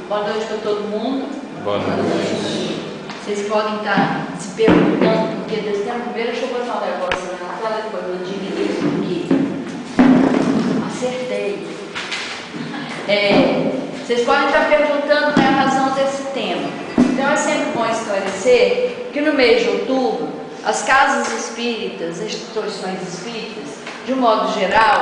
Boa noite para todo mundo. Boa noite. Vocês podem estar se perguntando, porque desse tempo primeiro deixa eu botar um negócio na tela, depois eu divido isso aqui. Acertei. Vocês podem estar perguntando, né, a razão desse tema. Então é sempre bom esclarecer que no mês de outubro, as casas espíritas, as instituições espíritas, de um modo geral,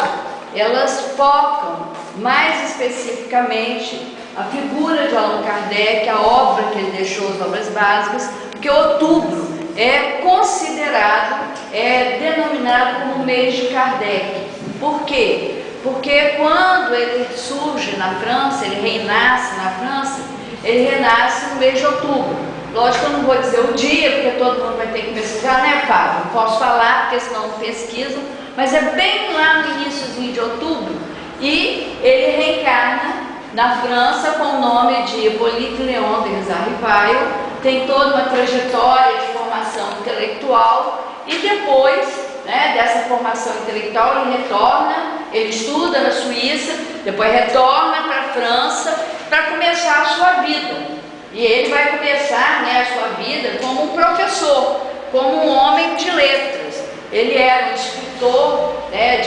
elas focam mais especificamente a figura de Allan Kardec, a obra que ele deixou, as obras básicas, porque outubro é considerado, denominado como mês de Kardec. Por quê? Porque quando ele surge na França, ele renasce na França, ele renasce no mês de outubro. Lógico que eu não vou dizer o dia, porque todo mundo vai ter que pesquisar, né, Fábio? Não posso falar, porque senão não pesquisam, mas é bem lá no iníciozinho de outubro, e ele reencarna na França com o nome de Hippolyte Léon des Rivail, tem toda uma trajetória de formação intelectual, e depois, né, dessa formação intelectual ele retorna, ele estuda na Suíça, depois retorna para a França para começar a sua vida. E ele vai começar, né, a sua vida como um professor, como um homem de letras. Ele era um escritor, né,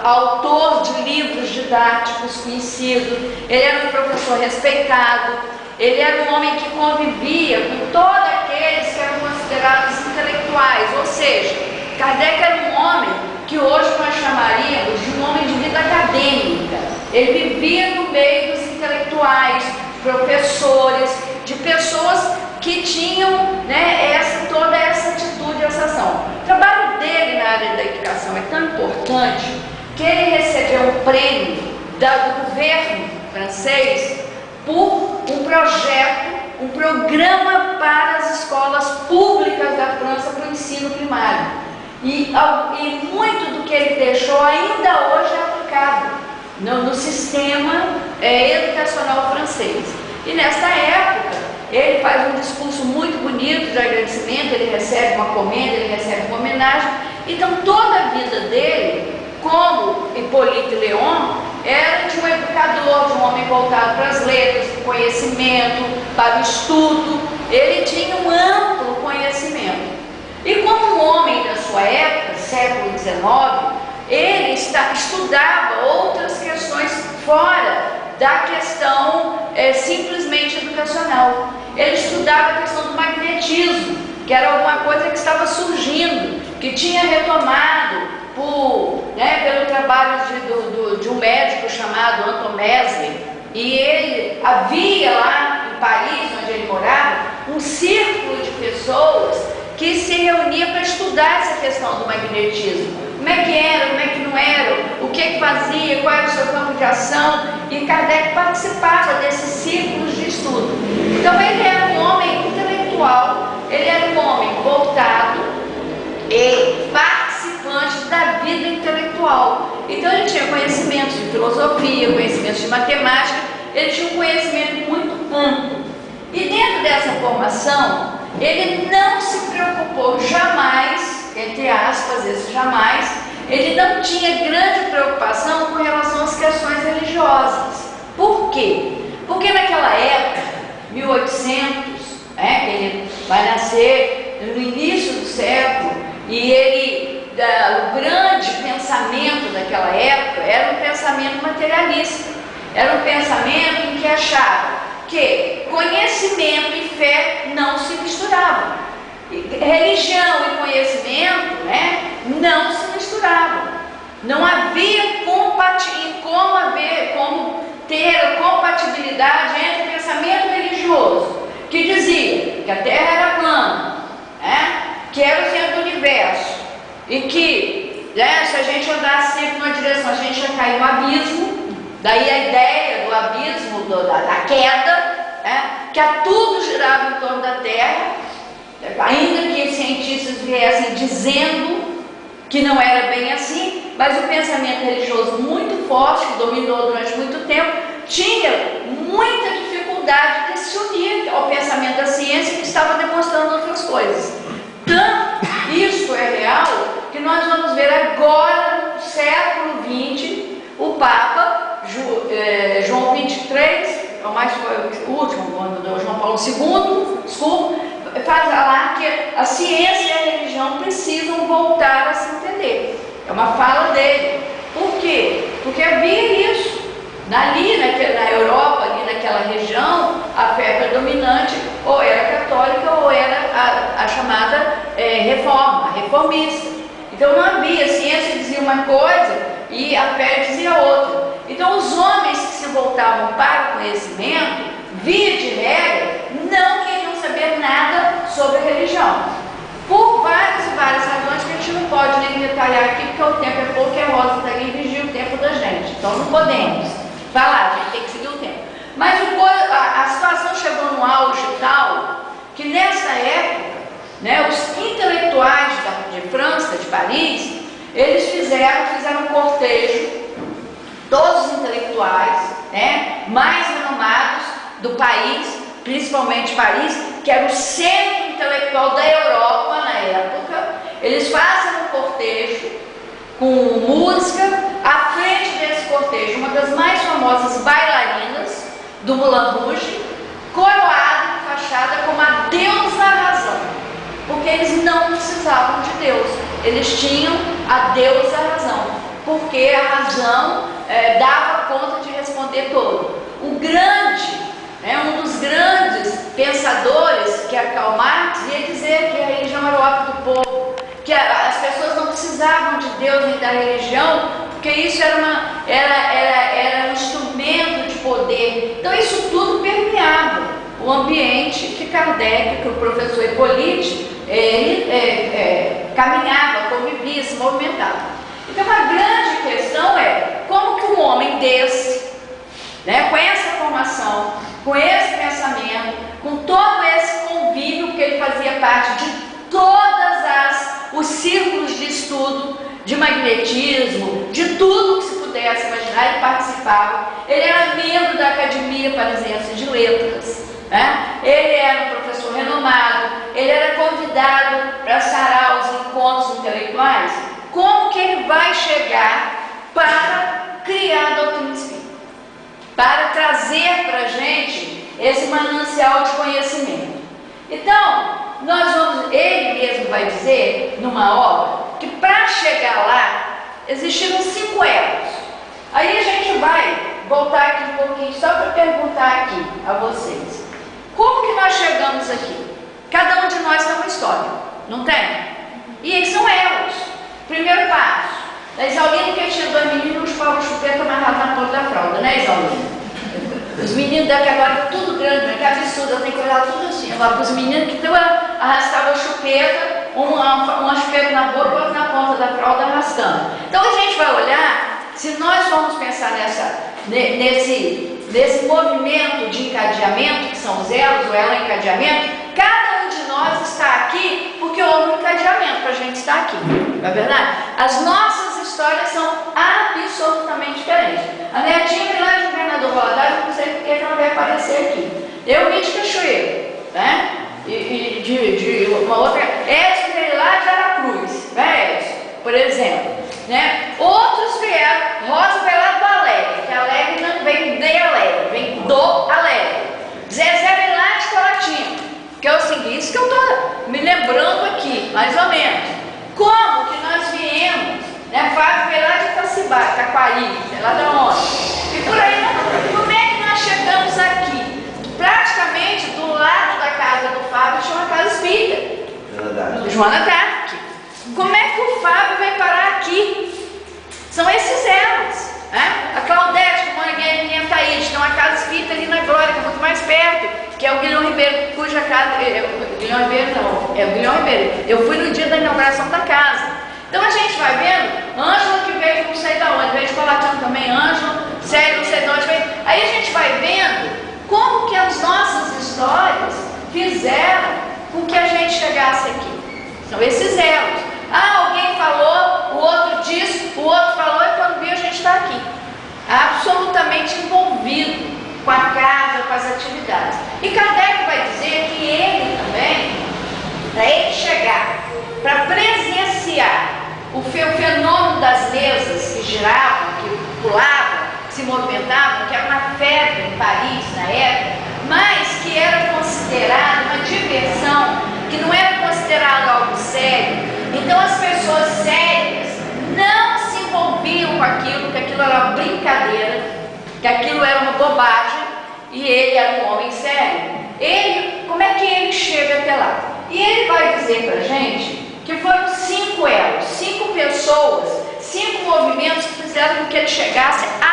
autor de livros didáticos conhecidos, ele era um professor respeitado, ele era um homem que convivia com todos aqueles que eram considerados intelectuais, ou seja, Kardec era um homem que hoje nós chamaríamos de um homem de vida acadêmica. Ele vivia no meio dos intelectuais, professores, de pessoas que tinham, né, toda essa atitude, essa ação. O trabalho dele na área da educação é tão importante que ele recebeu um prêmio do governo francês por um projeto, um programa para as escolas públicas da França para o ensino primário. E muito do que ele deixou ainda hoje é aplicado no sistema educacional francês. E nessa época, ele faz um discurso muito bonito de agradecimento, ele recebe uma comenda, ele recebe uma homenagem. Então, toda a vida dele, como Hippolyte Léon, era de um educador, de um homem voltado para as letras, para o conhecimento, para o estudo. Ele tinha um amplo conhecimento. E como um homem da sua época, século XIX, ele estudava outras questões fora da questão simplesmente educacional. Ele estudava a questão do magnetismo, que era alguma coisa que estava surgindo, que tinha retomado pelo trabalho de um médico chamado Anton Mesmer, e ele havia lá em Paris, onde ele morava, um círculo de pessoas que se reunia para estudar essa questão do magnetismo. Como é que era, como é que não era, o que fazia, qual era o seu campo de ação, e Kardec participava desses círculos de estudo. Então ele era um homem intelectual, ele era um homem voltado e participante da vida intelectual. Então ele tinha conhecimentos de filosofia, conhecimentos de matemática, ele tinha um conhecimento muito amplo. E dentro dessa formação, ele não se preocupou jamais, entre aspas, esse jamais, ele não tinha grande preocupação com relação às questões religiosas. Por quê? Porque naquela época, 1800, ele vai nascer no início do século, e o grande pensamento daquela época era um pensamento materialista, era um pensamento em que achava que conhecimento e fé não se misturavam. Religião e conhecimento, né, não se misturavam. Não havia como ter a compatibilidade entre o pensamento religioso, que dizia que a Terra era plana, né, que era o centro do universo, e que, né, se a gente andasse sempre numa direção, a gente ia cair no abismo. Daí a ideia do abismo, da queda, né, que tudo girava em torno da Terra, ainda que os cientistas viessem dizendo que não era bem assim, mas o pensamento religioso muito forte, que dominou durante muito tempo, tinha muita dificuldade de se unir ao pensamento da ciência, que estava demonstrando outras coisas. Tanto isso é real que nós vamos ver agora, no século XX, o Papa João XXIII é o último, quando João Paulo II, faz lá que a ciência e a religião precisam voltar a se entender. É uma fala dele. Por quê? Porque havia isso. Ali, na Europa, ali naquela região, a fé predominante ou era católica ou era a chamada reformista. Então não havia, a ciência dizia uma coisa e a fé dizia outra. Então os homens que se voltavam para o conhecimento, via de regra, não queriam saber nada sobre a religião. Por várias e várias razões que a gente não pode nem detalhar aqui, porque o tempo é pouco e a Rosa está ali e vigia o tempo da gente. Então não podemos falar, a gente tem que seguir o tempo. Mas a situação chegou no auge tal que nessa época, né, os intelectuais de França, de Paris, eles fizeram um cortejo, todos os intelectuais, né, mais renomados do país, principalmente Paris, que era o centro intelectual da Europa na época. Eles fazem um cortejo com música. À frente desse cortejo, uma das mais famosas bailarinas do Moulin Rouge, coroada e fachada como a deusa da razão, porque eles não precisavam de Deus, eles tinham a deusa da razão, porque a razão dava conta de responder todo. O grande, um dos grandes pensadores, que era Karl Marx, ia dizer que a religião era o ato do povo, que as pessoas não precisavam de Deus nem da religião, porque isso era um instrumento de poder. Então isso tudo permeava o ambiente que Kardec, que o professor Hippolyte, caminhava, convivia, se movimentava. Então a grande questão é como que um homem desse, com essa formação, com esse pensamento, com todo esse convívio, porque ele fazia parte de os círculos de estudo, de magnetismo, de tudo que se pudesse imaginar, ele participava. Ele era membro da Academia Parisiense de Letras, ele era um professor renomado, ele era convidado para sarar os encontros intelectuais. Como que ele vai chegar para criar a doutrina espírita? Para trazer para a gente esse manancial de conhecimento. Então, ele mesmo vai dizer, numa obra, que para chegar lá, existiram 5 elos. Aí a gente vai voltar aqui um pouquinho, só para perguntar aqui a vocês. Como que nós chegamos aqui? Cada um de nós tem uma história, não tem? E eles são elos. Primeiro passo, da Isaurina, que tinha 2 meninos, chupavam chupeta amarrado na ponta da fralda, né, Isaurina? Os meninos daqui agora tudo grande, que absurdo, eu tenho que olhar tudo assim. Agora para os meninos que arrastavam a chupeta, uma chupeta na boca, outra na ponta da fralda arrastando. Então a gente vai olhar, se nós vamos pensar nesse movimento de encadeamento, que são os elos, o elo é encadeamento, cada um de nós está aqui porque houve um encadeamento para a gente estar aqui, não é verdade? As nossas histórias são absolutamente diferentes. A netinha vem lá de Governador Valadares, eu não sei porque ela vai aparecer aqui. Eu vim de Cachoeiro, né? E de uma outra. Edson veio lá de Aracruz, né, Edson? Por exemplo, né? Outros vieram. Rosa veio lá do Alegre, que Alegre não vem de Alegre, vem do Alegre. Zezé veio lá de Colatinho, que é o seguinte, isso que eu estou me lembrando aqui, mais ou menos. Como que nós viemos, né? Fábio veio lá de Itacibá, Taquari, sei lá de onde. E por aí, como é que nós chegamos aqui? Praticamente do lado da casa do Fábio tinha uma casa espírita. Joana Dark. Como é que o Fábio veio parar aqui? São esses elos, né? A Claudete, que mora em Entaíde, tem uma casa espírita ali na Glória, que é muito mais perto, que é o Guilhão Ribeiro, cuja casa. Guilhão Ribeiro não, é o Guilhão Ribeiro. Eu fui no dia da inauguração da casa. Então a gente vai vendo, Ângela que veio não sei de onde, veio de Colatinho também, Ângela, Célio não sei de onde veio. Aí a gente vai vendo como que as nossas histórias fizeram com que a gente chegasse aqui. São esses elos. Alguém falou, o outro disse, o outro falou, e quando viu a gente está aqui. Absolutamente envolvido com a casa, com as atividades. E Kardec vai dizer que ele também, para ele chegar, para presenciar o fenômeno das mesas que giravam, que pulavam, que se movimentavam, que era uma febre em Paris na época, mas que era considerado uma diversão, que não era considerado algo sério. Então as pessoas sérias não se envolviam com aquilo, que aquilo era uma brincadeira, que aquilo era uma bobagem, e ele era um homem sério. Como é que ele chega até lá? E ele vai dizer pra gente que foram 5 elos, 5 pessoas, 5 movimentos que fizeram com que ele chegasse até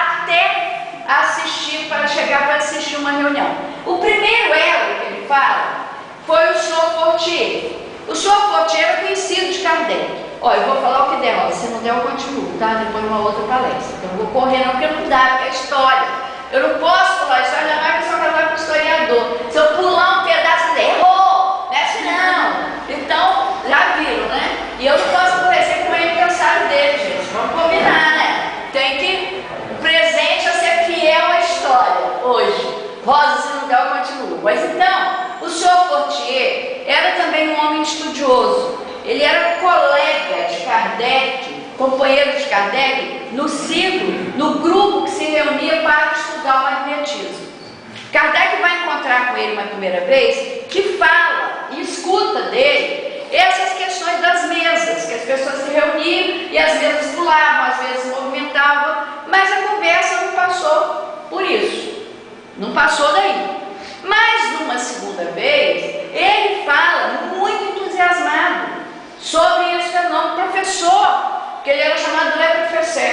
chegar para assistir uma reunião. O primeiro elo que ele fala foi o Champfortier. O Champfortier era conhecido de Kardec. Olha, eu vou falar o que der, ó, se não der eu continuo, tá? Depois uma outra palestra. Então eu vou correr não, porque não dá, porque é história. Eu não posso falar história, ainda mais que eu sou casado com historiador. Se eu pular um pedaço, ele errou, não é assim não. Então, já viram, né? E eu não posso conhecer com o aniversário dele, gente. Vamos combinar, né? Tem que, o presente é ser fiel à história hoje. Rosa, se não der, eu continuo. Mas então, o Champfortier era também um homem estudioso. Ele era colega de Kardec, companheiro de Kardec, no ciclo, no grupo que se reunia para estudar o magnetismo. Kardec vai encontrar com ele uma primeira vez, que fala e escuta dele essas questões das mesas, que as pessoas se reuniam e as mesas pulavam, às vezes se movimentavam, mas a conversa não passou por isso, não passou daí. Mas numa segunda vez, ele fala muito entusiasmado sobre esse fenômeno, professor, que ele era chamado Le Professeur,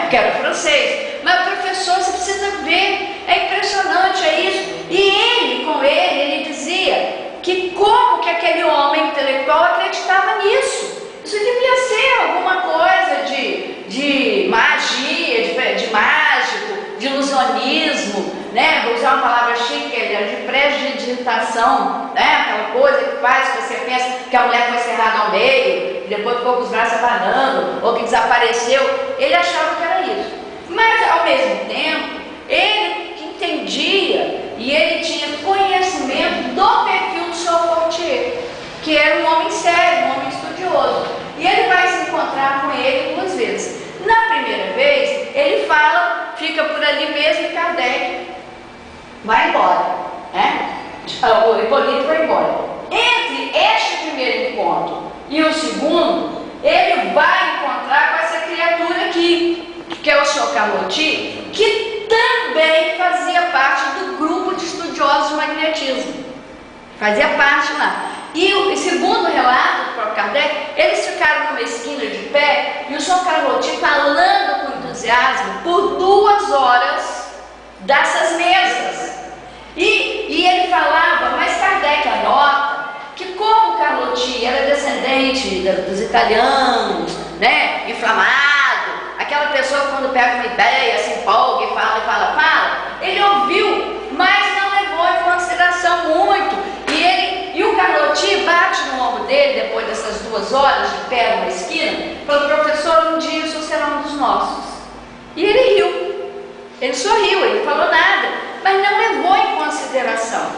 porque era francês, mas professor, você precisa ver, é impressionante, é isso. E ele dizia que como que aquele homem intelectual acreditava nisso. Isso devia ser alguma coisa de magia, de mágico, de ilusionismo, né? Vou usar uma palavra chique, de prestidigitação, né? Aquela coisa que faz que você pensa que a mulher foi cerrada ao meio, e depois ficou com os braços abanando, ou que desapareceu. Ele achava que era isso. Mas, ao mesmo tempo, ele entendia e ele tinha conhecimento do perfil do Champfortier, que era um homem sério, um homem estudioso. E ele vai se encontrar com ele 2 vezes. Na primeira vez, ele fala, fica por ali mesmo e Kardec vai embora, né? O Hipólito vai embora. Entre este primeiro encontro e o segundo, ele vai encontrar com essa criatura aqui, que é o Sr. Carlotti, que também fazia parte do grupo de estudiosos do magnetismo. Fazia parte lá. E segundo o relato do próprio Kardec, eles ficaram numa esquina de pé e o Sr. Carlotti falando com entusiasmo por 2 horas dessas mesas. E ele falava, mas Kardec anota que como Carlotti era descendente dos italianos, né, inflamado, aquela pessoa que quando pega uma ideia, se empolga e fala, ele ouviu, mas não levou em consideração muito. E o Carlotti bate no ombro dele, depois dessas 2 horas de pé numa esquina, falou, professor, um dia o senhor será um dos nossos. E ele riu, ele sorriu, ele falou nada, mas não levou em consideração.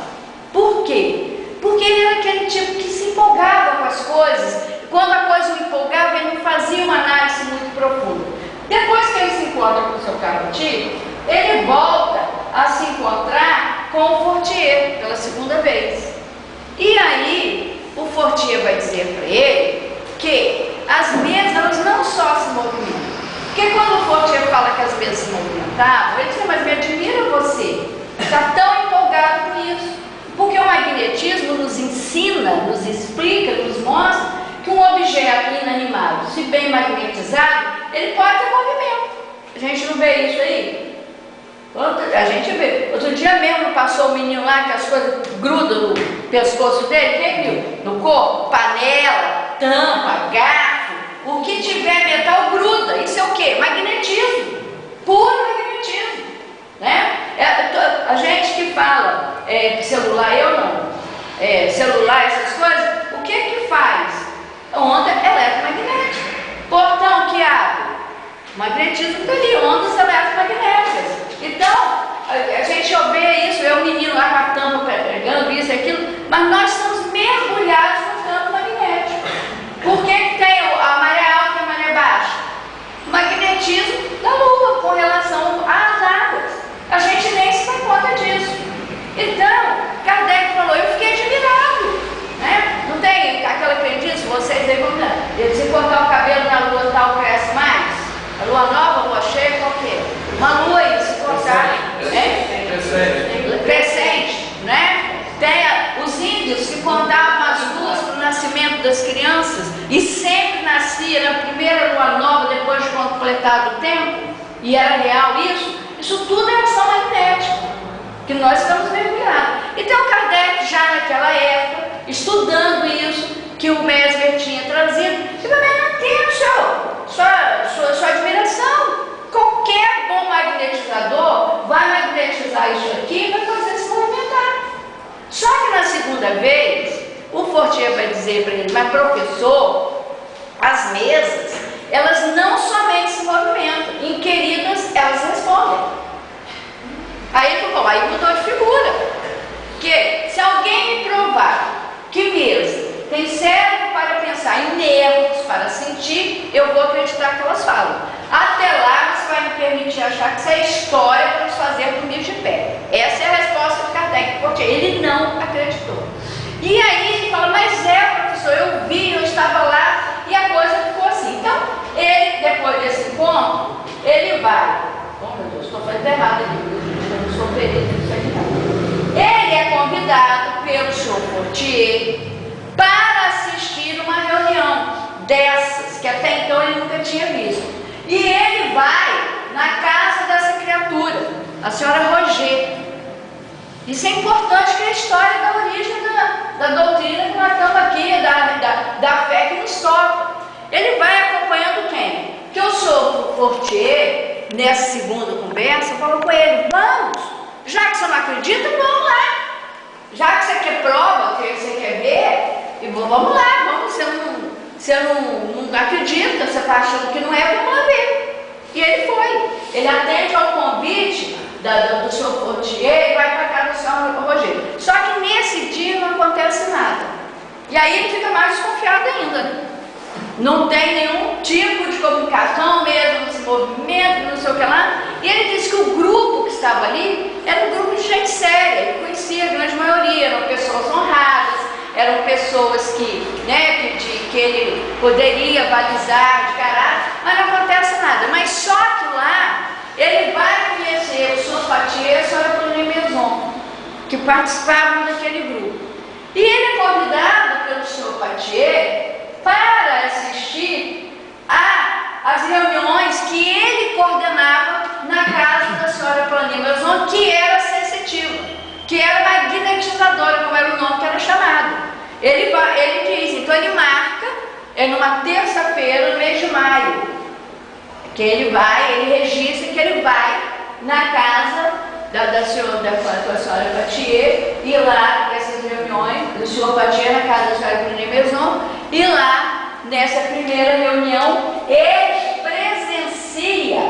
Por quê? Porque ele era aquele tipo que se empolgava com as coisas, e quando a coisa o empolgava, ele não fazia uma análise muito profunda. Depois que ele se encontra com o seu Carlotti, ele volta a se encontrar com o Fortier pela segunda vez. E aí, o Fortier vai dizer para ele que as mesas elas não só se movimentam. Porque quando o Fortier fala que as mesas se movimentavam, ele diz, mas me admira você, está tão empolgado com isso. Porque o magnetismo nos ensina, nos explica, nos mostra que um objeto inanimado, se bem magnetizado, ele pode ter movimento. A gente não vê isso aí? A gente vê. Outro dia mesmo passou o menino lá que as coisas grudam no pescoço dele. Quem viu? No corpo, panela, tampa, garfo, o que tiver metal gruda. Isso é o quê? Magnetismo. Puro magnetismo, né? A gente que fala celular, eu não. Celular, essas coisas, o que faz? Onda eletromagnética. Portão que abre. Magnetismo está ali, ondas eletromagnéticas. Então, a gente vê isso, o menino lá com a tampa pegando isso e aquilo, mas nós estamos mergulhados no campo magnético. Por que tem a maré alta e a maré baixa? O magnetismo da Lua com relação à cortar o cabelo na lua tal, cresce mais? A lua nova, lua cheia, qual que é? Uma lua aí, se cortar, crescente, né? Tem os índios que contavam as luas para o nascimento das crianças e sempre nascia na primeira lua nova, depois de completado o tempo, e era real isso. Isso tudo é ação magnética, que nós estamos mergulhados. Então Kardec, já naquela época, estudando isso, que o Mesmer tinha trazido, e também não tem sua admiração. Qualquer bom magnetizador vai magnetizar isso aqui e vai fazer se movimentar. Só que na segunda vez, o Fortier vai dizer para ele, mas professor, as mesas, elas não somente se movimentam, inquiridas, elas respondem. Aí ele falou, aí mudou de figura. Que se alguém me provar que mesa tem cérebro para pensar e nervos para sentir, eu vou acreditar que elas falam. Até lá você vai me permitir achar que isso é história para nos fazer dormir de pé. Essa é a resposta do Kardec, porque ele não acreditou. E aí ele fala, mas professor, eu vi, eu estava lá e a coisa ficou assim. Então, ele, depois desse encontro, ele vai, oh meu Deus, estou fazendo errado aqui, eu não sou perito nisso aqui não. Ele é convidado pelo senhor Fortier para assistir uma reunião dessas, que até então ele nunca tinha visto. E ele vai na casa dessa criatura, a senhora Roger. Isso é importante, que é a história da origem da doutrina que nós estamos aqui, da fé que nos toca. Ele vai acompanhando quem? Que o senhor Fortier, nessa segunda conversa, falou com ele, vamos, já que você não acredita, vamos lá. Já que você quer prova, que você quer ver, e vamos lá, você não acredita, você está achando que não é, vamos lá ver. E ele foi. Ele atende ao convite do senhor Fortier e vai para a casa do senhor Roger. Só que nesse dia não acontece nada. E aí ele fica mais desconfiado ainda. Não tem nenhum tipo de comunicação mesmo, esse movimento, não sei o que lá. E ele disse que o grupo que estava ali era um grupo de gente séria. Ele conhecia a grande maioria, eram pessoas honradas, eram pessoas que ele poderia balizar de caráter, mas não acontece nada. Mas só que lá ele vai conhecer o senhor Fortier e a senhora Pauline Maison, que participavam daquele grupo. E ele é convidado pelo senhor Fortier para assistir às reuniões que ele coordenava na casa da senhora Pauline Maison, que era sensitiva, que era magnetizadora, como era o nome que era chamado. Ele diz, então ele marca, é numa terça-feira, no mês de maio, que ele registra que ele vai na casa da senhora Fortier, e lá nessas reuniões, do senhor Fortier na casa da senhora Pauline Maison, e lá nessa primeira reunião ele presencia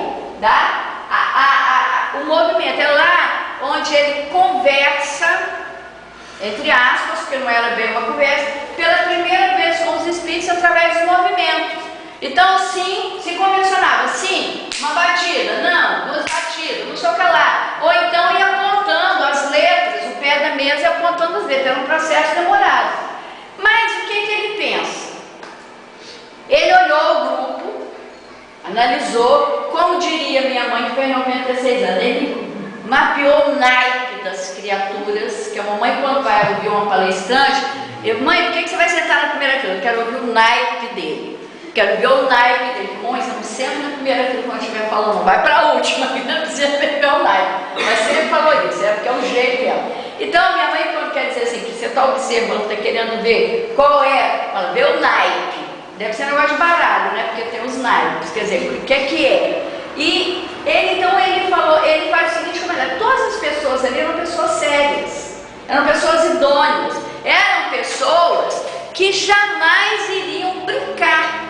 o movimento. É lá onde ele conversa, entre aspas, porque não era bem uma conversa, pela primeira vez com os espíritos através do movimento. Então, sim, se convencionava, sim, uma batida, não, duas batidas, não sei o que lá. Ou então ia apontando as letras, o pé da mesa e apontando as letras, era um processo demorado. Mas o que ele pensa? Ele olhou o grupo, analisou, como diria minha mãe, que foi em 96 anos, ele mapeou o naipe das criaturas, que a mamãe, quando vai ouvir uma palestrante, mãe, por que você vai sentar na primeira fila? Eu quero ouvir o naipe dele. Quero ver o naipe dele. Mãe, você não sempre na primeira fila quando estiver falando, vai para a última, que não precisa ver o naipe. Mas sempre falou isso, porque é o jeito dela. Então, minha mãe, quando quer dizer assim, que você está observando, está querendo ver qual é, fala, vê o naipe. Deve ser um negócio de baralho, né? Porque tem os naipes, quer dizer, o que é? E ele falou, ele faz o seguinte comentário: todas as pessoas ali eram pessoas sérias, eram pessoas idôneas, eram pessoas que jamais iriam brincar.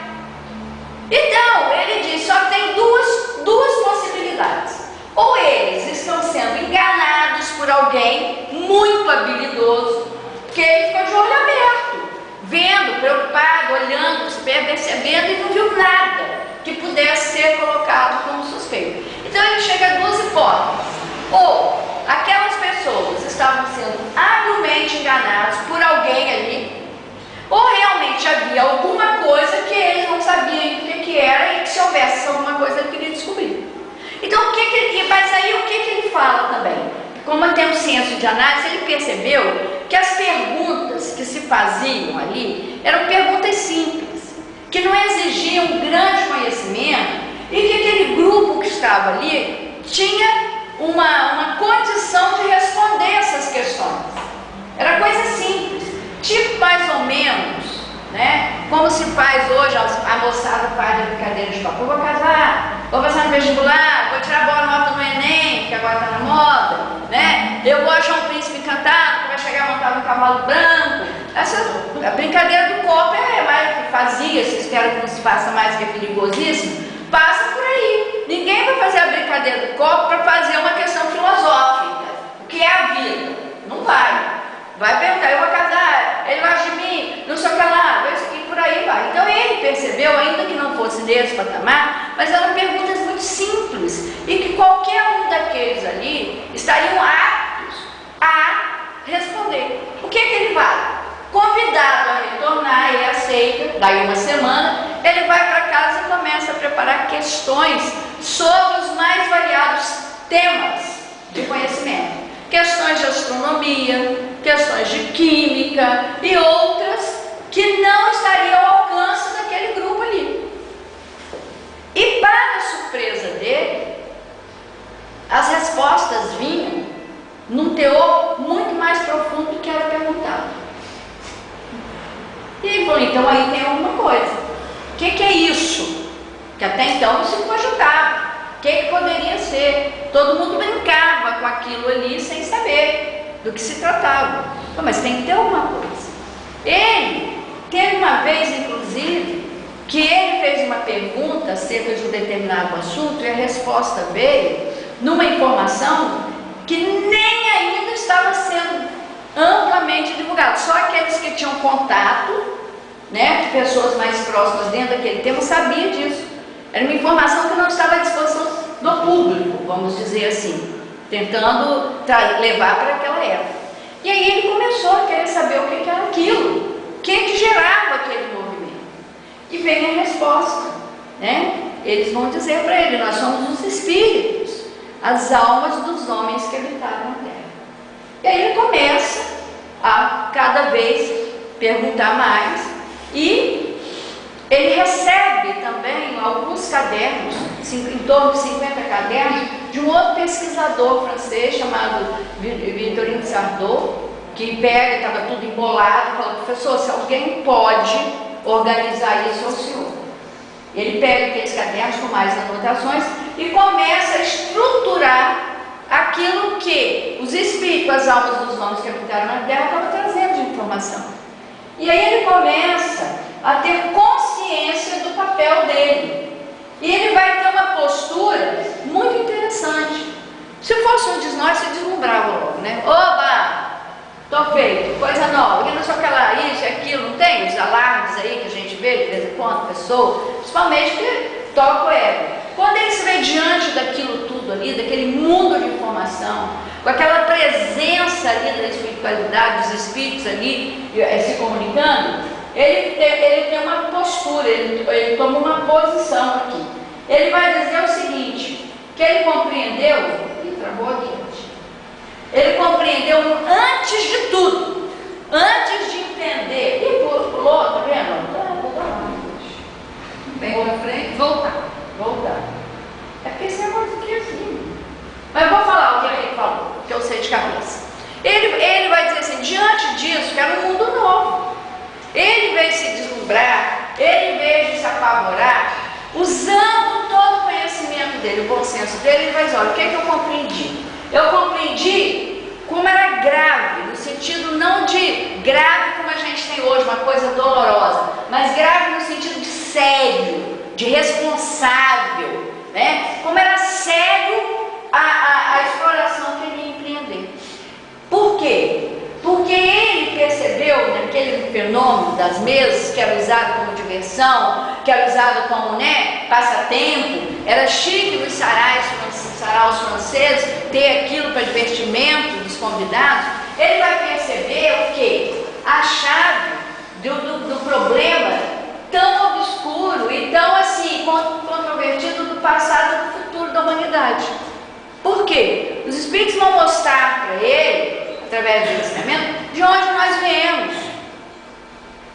Então, ele diz, só tem duas possibilidades. Ou eles estão sendo enganados por alguém muito habilidoso, que ele ficou de olho aberto, vendo, preocupado, olhando, percebendo e não viu nada que pudesse ser colocado como suspeito. Então ele chega a duas hipóteses: ou aquelas pessoas estavam sendo habilmente enganadas por alguém ali, ou realmente provavelmente havia alguma coisa que ele não sabia o que era e que se houvesse alguma coisa ele queria descobrir. Então, mas aí o que ele fala também? Como tem um senso de análise, ele percebeu que as perguntas que se faziam ali eram perguntas simples, que não exigiam grande conhecimento e que aquele grupo que estava ali tinha uma condição de responder essas questões. Era coisa simples, tipo mais ou menos, né? Como se faz hoje, a moçada faz a brincadeira de papo. Eu vou casar, vou passar no vestibular, vou tirar boa nota no Enem, que agora está na moda, né? Eu vou achar um príncipe encantado, que vai chegar montado no cavalo branco. A brincadeira do copo é mais que fazia, se espera que não se faça mais, que é perigosíssimo, passa por aí. Ninguém vai fazer a brincadeira do copo para fazer uma questão filosófica. O que é a vida? Não vai. Vai perguntar, eu vou casar, ele gosta de mim, não sei o que lá, e por aí vai. Então ele percebeu, ainda que não fosse nesse patamar, mas eram perguntas muito simples e que qualquer um daqueles ali estariam aptos a responder. O que ele faz? Convidado a retornar, ele aceita, daí uma semana, ele vai para casa e começa a preparar questões sobre os mais variados temas de conhecimento. Questões de astronomia, questões de química e outras que não estariam ao alcance daquele grupo ali. E para a surpresa dele, as respostas vinham num teor muito mais profundo do que era perguntado. E ele falou, então aí tem alguma coisa. O que é isso? Que até então não se cogitava. O que poderia ser? Todo mundo brincava com aquilo ali sem saber do que se tratava. Mas tem que ter alguma coisa. Ele teve uma vez, inclusive, que ele fez uma pergunta acerca de um determinado assunto e a resposta veio numa informação que nem ainda estava sendo amplamente divulgada. Só aqueles que tinham contato, né, de pessoas mais próximas dentro daquele tema sabiam disso. Era uma informação que não estava à disposição do público, vamos dizer assim, tentando levar para aquela época. E aí ele começou a querer saber o que era aquilo, o que gerava aquele movimento. E vem a resposta, né? Eles vão dizer para ele, nós somos os espíritos, as almas dos homens que habitaram a terra. E aí ele começa a cada vez perguntar mais e ele recebe também alguns cadernos, em torno de 50 cadernos, de um outro pesquisador francês chamado Victorine Sardou, que pega, estava tudo embolado, e fala, professor, se alguém pode organizar isso, é o senhor. Ele pega aqueles cadernos com mais anotações e começa a estruturar aquilo que os espíritos, as almas dos homens que habitaram na Terra, estavam trazendo de informação. E aí ele começa a ter consciência do papel dele. E ele vai ter uma postura muito interessante. Se fosse um de nós, se deslumbrava logo, né? Oba! Tô feito, coisa nova, não sei o que lá, isso e aquilo, não tem os alarmes aí que a gente vê de vez em quando, pessoa, principalmente que toca o ego. Quando ele se vê diante daquilo tudo ali, daquele mundo de informação, com aquela presença ali da espiritualidade, dos espíritos ali se comunicando, ele tem uma postura, ele toma uma posição aqui. Ele vai dizer o seguinte, que ele compreendeu, travou aqui, ele compreendeu antes de tudo, antes de entender, e pulou, tá vendo? Vem para frente, voltar. É porque esse negócio aqui é assim. Mas eu vou falar o que ele falou, que eu sei de cabeça. Ele vai dizer assim, diante disso, que era um mundo novo. Ele veio se deslumbrar, ele veio de se apavorar, usando todo o conhecimento dele, o bom senso dele, ele vai dizer, olha, o que é que eu compreendi? Eu compreendi como era grave, no sentido não de grave como a gente tem hoje, uma coisa dolorosa, mas grave no sentido de sério, de responsável, né? Como era sério a exploração que ele ia empreender. Por quê? Porque ele percebeu naquele fenômeno das mesas, que era usado como diversão, que era usado como, né, passatempo, era chique nos saraus franceses ter aquilo para divertimento dos convidados. Ele vai perceber o quê? A chave do problema tão obscuro e tão assim controvertido do passado e do futuro da humanidade. Por quê? Os Espíritos vão mostrar para ele, através do ensinamento, de onde nós viemos,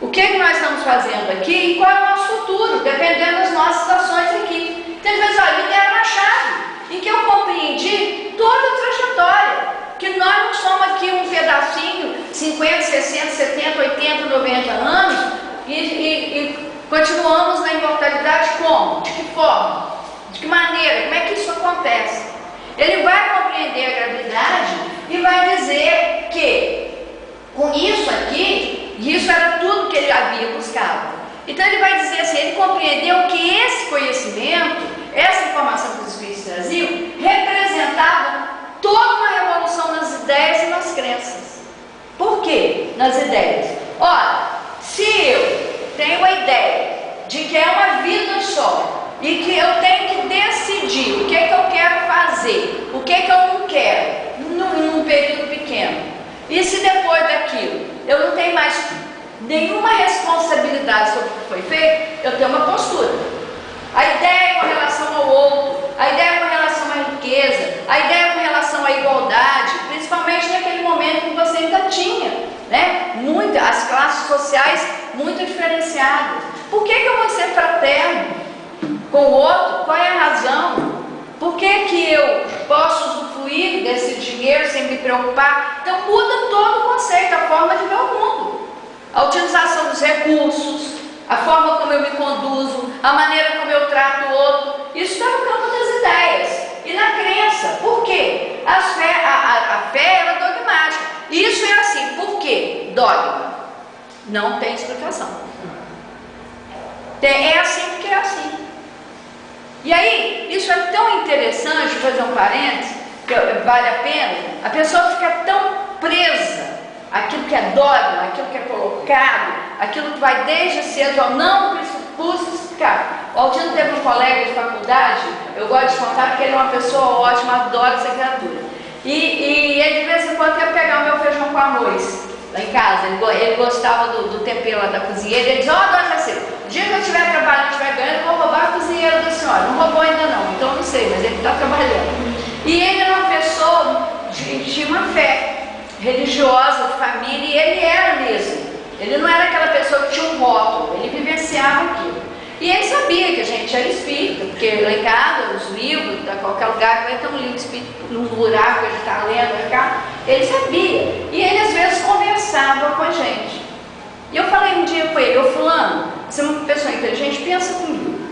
o que nós estamos fazendo aqui e qual é o nosso futuro, dependendo das nossas ações aqui. Então ele vai dizer, olha, me deram uma chave em que eu compreendi toda a trajetória, que nós não somos aqui um pedacinho, 50, 60, 70, 80, 90 anos, e continuamos na imortalidade como? De que forma? De que maneira? Como é que isso acontece? Ele vai compreender a gravidade e vai dizer que com isso aqui, isso era tudo que ele havia buscado. Então ele vai dizer assim, ele compreendeu que esse conhecimento, essa informação que os Espíritos traziam, representava toda uma revolução nas ideias e nas crenças. Por quê? Nas ideias. Olha, se eu tenho a ideia de que é uma vida só e que eu tenho que decidir o que é que eu quero fazer, o que é que eu não quero num período pequeno, e se depois daquilo eu não tenho mais nenhuma responsabilidade sobre o que foi feito, eu tenho uma postura. A ideia com relação ao outro, a ideia com relação à riqueza, a ideia com relação à igualdade, principalmente naquele momento que você ainda tinha, né? As classes sociais muito diferenciadas. Por que eu vou ser fraterno com o outro? Qual é a razão? Por que eu posso usufruir desse dinheiro sem me preocupar? Então muda todo o conceito, a forma de ver o mundo. A utilização dos recursos, a forma como eu me conduzo, a maneira como eu trato o outro, isso está no campo das ideias e na crença. Por quê? A fé ela é dogmática. Isso é assim. Por quê? Dogma. Não tem explicação. É assim porque é assim. E aí, isso é tão interessante, vou fazer um parênteses, que vale a pena, a pessoa fica tão presa àquilo que é dogma, àquilo que é colocado, aquilo que vai desde cedo ao não justificar. O Altino teve um colega de faculdade, eu gosto de contar porque ele é uma pessoa ótima, adoro essa criatura. E ele de vez em quando ia pegar o meu feijão com arroz lá em casa. Ele gostava do tempero lá da cozinheira. Ele dizia, dona Jacinta, o dia que eu estiver trabalhando, estiver ganhando, eu vou roubar a cozinheira da senhora. Não roubou ainda não, então não sei, mas ele está trabalhando. E ele era uma pessoa de uma fé religiosa, de família, e ele era mesmo. Ele não era aquela pessoa que tinha um rótulo, ele vivenciava aquilo. E ele sabia que a gente era espírita, porque lá em casa, os livros, em qualquer lugar que vai ter um livro espírita, num buraco que a gente está lendo, ele sabia. E ele às vezes conversava com a gente. E eu falei um dia com ele, ô fulano, você é uma pessoa inteligente, pensa comigo.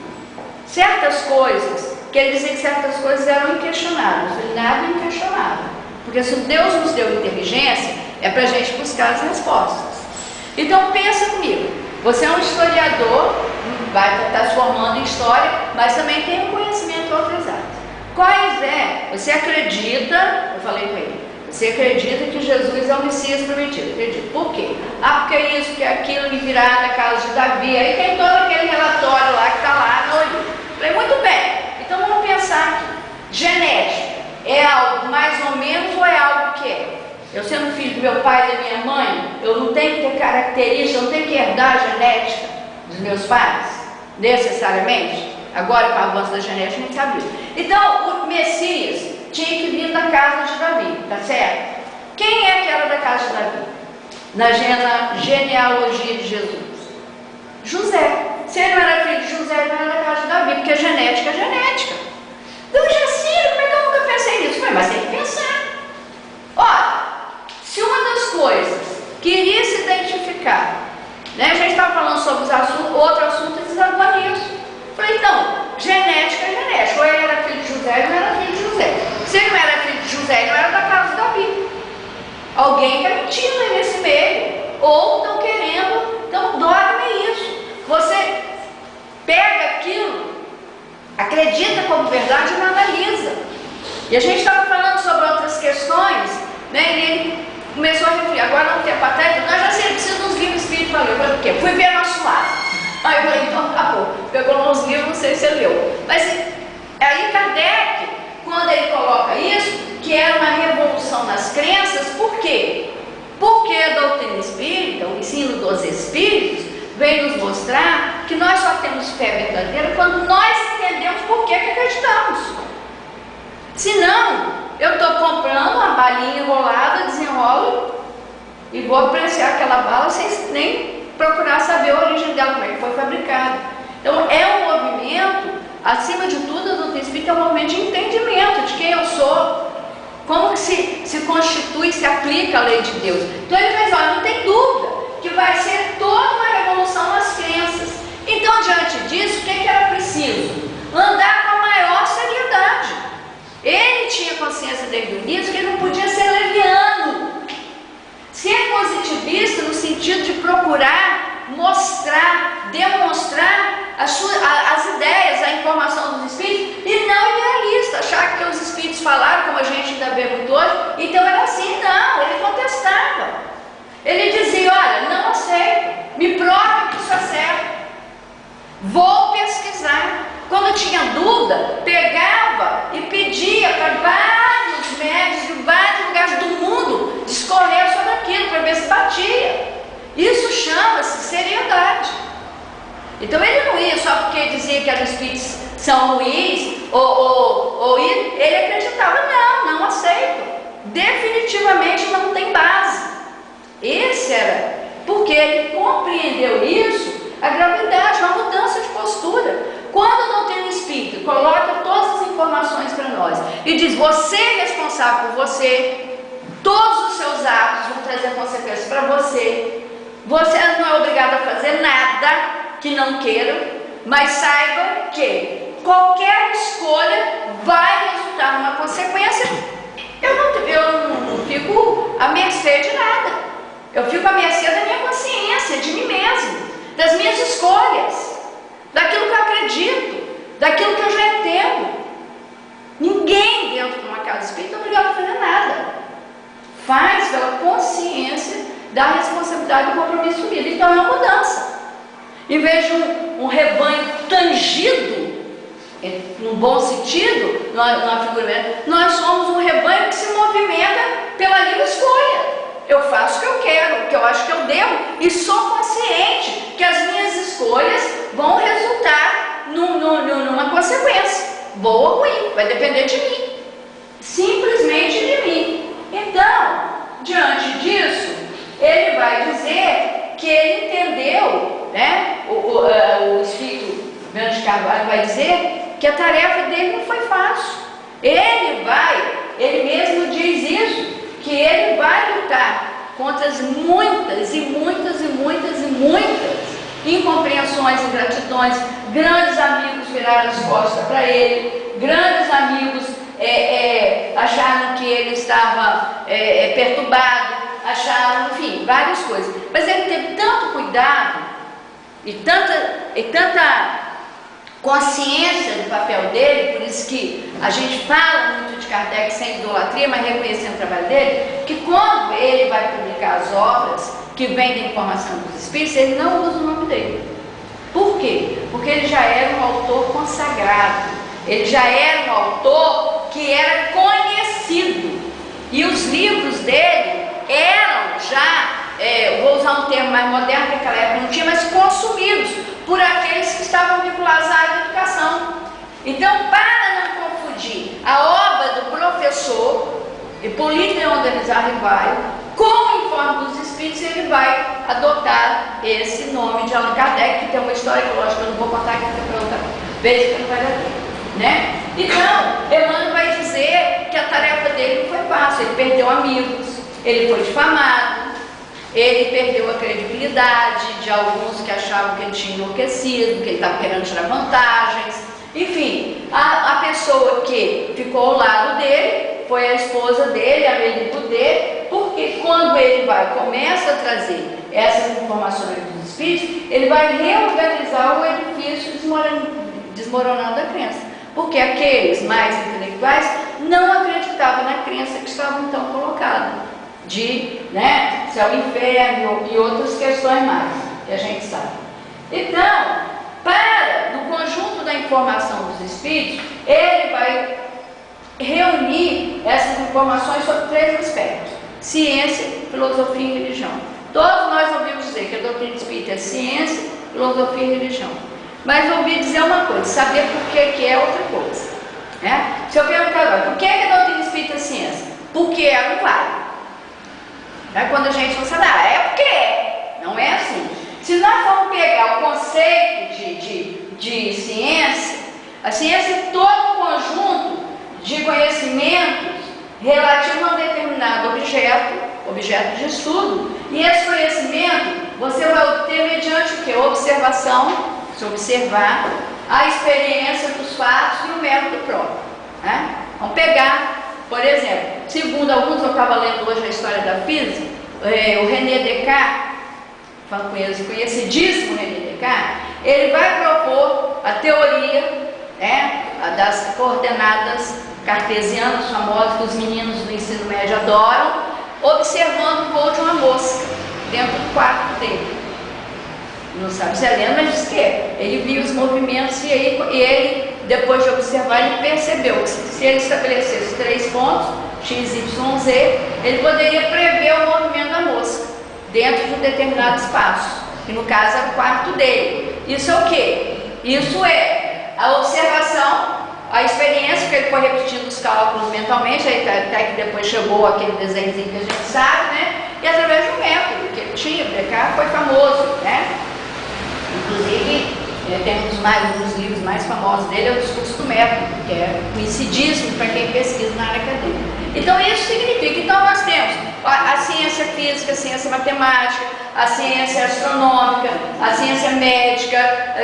Certas coisas, que ele dizia que certas coisas eram inquestionáveis. Eu falei, nada é inquestionável. Porque se Deus nos deu inteligência, é para a gente buscar as respostas. Então pensa comigo, você é um historiador, vai estar se formando em história, mas também tem um conhecimento autorizado. Quais você acredita, eu falei com ele, você acredita que Jesus é o Messias prometido? Acredito. Por quê? Porque é isso, porque é aquilo, me virar na casa de Davi, aí tem todo aquele relatório lá que está lá no livro. Falei, muito bem, então vamos pensar aqui, genética, é algo mais ou menos ou é algo que é? Eu sendo filho do meu pai e da minha mãe, eu não tenho que ter características, eu não tenho que herdar a genética dos meus pais, necessariamente. Agora, com o avanço da genética, a gente sabe isso. Então, o Messias tinha que vir da casa de Davi, tá certo? Quem é que era da casa de Davi? Na genealogia de Jesus? José. Se ele não era filho de José, ele não era da casa de Davi, porque genética é genética. Então, Jaciro, como é que eu nunca pensei nisso? Mas tem que pensar. Olha, se uma das coisas que iria se identificar, né, a gente estava falando sobre os assuntos, outro assunto desagua nisso. Falei, então, genética é genética. Ou ele era filho de José, ele não era filho de José. Se ele não era filho de José, ele não era da casa de Davi. Alguém está mentindo aí nesse meio. Ou estão querendo, então dogma é isso. Você pega aquilo, acredita como verdade e não analisa. E a gente estava falando sobre outras questões, né? E ele começou a refletir. Agora, um tempo atrás, nós já precisamos dos livros espíritos. Eu falei, por quê? Fui ver nosso lar. Aí eu falei, então tá bom. Pegou uns livros, não sei se você leu. Mas aí Kardec, quando ele coloca isso, que era uma revolução nas crenças, por quê? Porque a doutrina espírita, o ensino ensino dos Espíritos vem nos mostrar que nós só temos fé verdadeira quando nós entendemos por que acreditamos. Senão, eu estou comprando uma balinha enrolada, desenrolo e vou apreciar aquela bala sem nem procurar saber a origem dela, como é que foi fabricada. Então, é um movimento, acima de tudo, a doutrina espírita é um movimento de entendimento de quem eu sou, como que se constitui, se aplica a lei de Deus. Então, ele vai dizer, olha, não tem dúvida que vai ser toda uma revolução nas crenças. Então, diante disso, o que era preciso? Andar com a maior seriedade. Ele tinha consciência desde o início que ele não podia ser leviano, ser positivista no sentido de procurar mostrar, demonstrar as ideias, a informação dos espíritos, e não idealista, achar que os espíritos falaram, como a gente ainda vê muito hoje, então era assim. Não, ele contestava. Ele dizia, olha, não aceito, me prova que isso é certo, vou pesquisar. Quando tinha dúvida, pegava e pedia para vários médicos de vários lugares do mundo discorrer sobre aquilo, para ver se batia. Isso chama-se seriedade. Então ele não ia só porque dizia que os espíritos são ruins, ou ele acreditava, não aceito, definitivamente não tem base. Esse era, porque ele compreendeu isso, a gravidade, uma mudança de postura. Quando a doutrina espírita coloca todas as informações para nós e diz, você é responsável por você, todos os seus atos vão trazer consequências para você, você não é obrigado a fazer nada que não queira, mas saiba que qualquer escolha vai resultar numa consequência. Eu não fico à mercê de nada, eu fico à mercê da minha consciência, de mim mesmo, das minhas escolhas, daquilo que eu acredito, daquilo que eu já entendo. Ninguém dentro de uma casa espírita é obrigado a fazer nada. Faz pela consciência da responsabilidade do compromisso com ele. Então é uma mudança. Em vez de um rebanho tangido, no bom sentido, numa figura, nós somos um rebanho que se movimenta pela livre escolha. Eu faço o que eu quero, o que eu acho que eu devo, e sou consciente que as minhas escolhas vão resultar numa consequência, boa ou ruim, vai depender de mim, simplesmente de mim. Então, diante disso, ele vai dizer que ele entendeu, né? O Espírito Bento de Carvalho vai dizer que a tarefa dele não foi fácil. Ele mesmo diz isso, que ele vai lutar contra as muitas incompreensões, ingratidões. Grandes amigos viraram as costas para ele, grandes amigos acharam que ele estava perturbado, acharam, enfim, várias coisas. Mas ele teve tanto cuidado e tanta consciência do papel dele, por isso que a gente fala muito de Kardec sem idolatria, mas reconhecendo o trabalho dele, que quando ele vai publicar as obras que vêm da informação dos espíritos, ele não usa o nome dele. Por quê? Porque ele já era um autor consagrado, ele já era um autor que era conhecido, e os livros dele eram já, vou usar um termo mais moderno, que naquela época não tinha, mas consumidos por aqueles que estavam vinculados à área da educação. Então, para não confundir a obra do professor Hipólito Leandro Rivaio com o Informe dos Espíritos, ele vai adotar esse nome de Allan Kardec, que tem uma história que, lógico, eu não vou contar aqui para outra vez, porque não vai dar tempo, né? Então, Emmanuel vai dizer que a tarefa dele não foi fácil, ele perdeu amigos, ele foi difamado, ele perdeu a credibilidade de alguns que achavam que ele tinha enlouquecido, que ele estava querendo tirar vantagens. Enfim, a pessoa que ficou ao lado dele foi a esposa dele, a amigo dele, porque quando ele começa a trazer essas informações dos espíritos, ele vai reorganizar o edifício desmoronando a crença. Porque aqueles mais intelectuais não acreditavam na crença que estava então colocada, de céu e inferno e outras questões mais, que a gente sabe. Então, no conjunto da informação dos espíritos, ele vai reunir essas informações sobre três aspectos: ciência, filosofia e religião. Todos nós ouvimos dizer que a doutrina espírita é ciência, filosofia e religião. Mas ouvi dizer uma coisa, saber por que é outra coisa. Né? Se eu perguntar agora, por que a doutrina espírita é ciência? Porque ela não vale. Aí quando a gente fala, é porque é. Não é assim. Se nós vamos pegar o conceito de ciência, a ciência é todo um conjunto de conhecimentos relativo a um determinado objeto de estudo, e esse conhecimento você vai obter mediante o que? Observação, se observar, a experiência dos fatos e o método próprio. Né? Vamos pegar, por exemplo, segundo alguns, eu estava lendo hoje a história da física, o René Descartes, conhecidíssimo René Descartes, ele vai propor a teoria, né, das coordenadas cartesianas famosas que os meninos do ensino médio adoram, observando o voo de uma mosca dentro do quarto dele. Não sabe se é lenda, mas diz que é. Ele viu os movimentos e ele, depois de observar, ele percebeu que se ele estabelecesse 3 pontos, x, y, z, ele poderia prever o movimento da mosca dentro de um determinado espaço, que no caso é o quarto dele. Isso é o quê? Isso é a observação, a experiência, que ele foi repetindo os cálculos mentalmente, até que depois chegou aquele desenhozinho que a gente sabe, né? E através de um método que ele tinha, o Descartes foi famoso, né? Inclusive, tem um dos livros mais famosos dele, é o Discurso do Método, que é conhecidíssimo para quem pesquisa na área acadêmica. Então, isso significa, então nós temos a ciência física, a ciência matemática, a ciência astronômica, a ciência médica,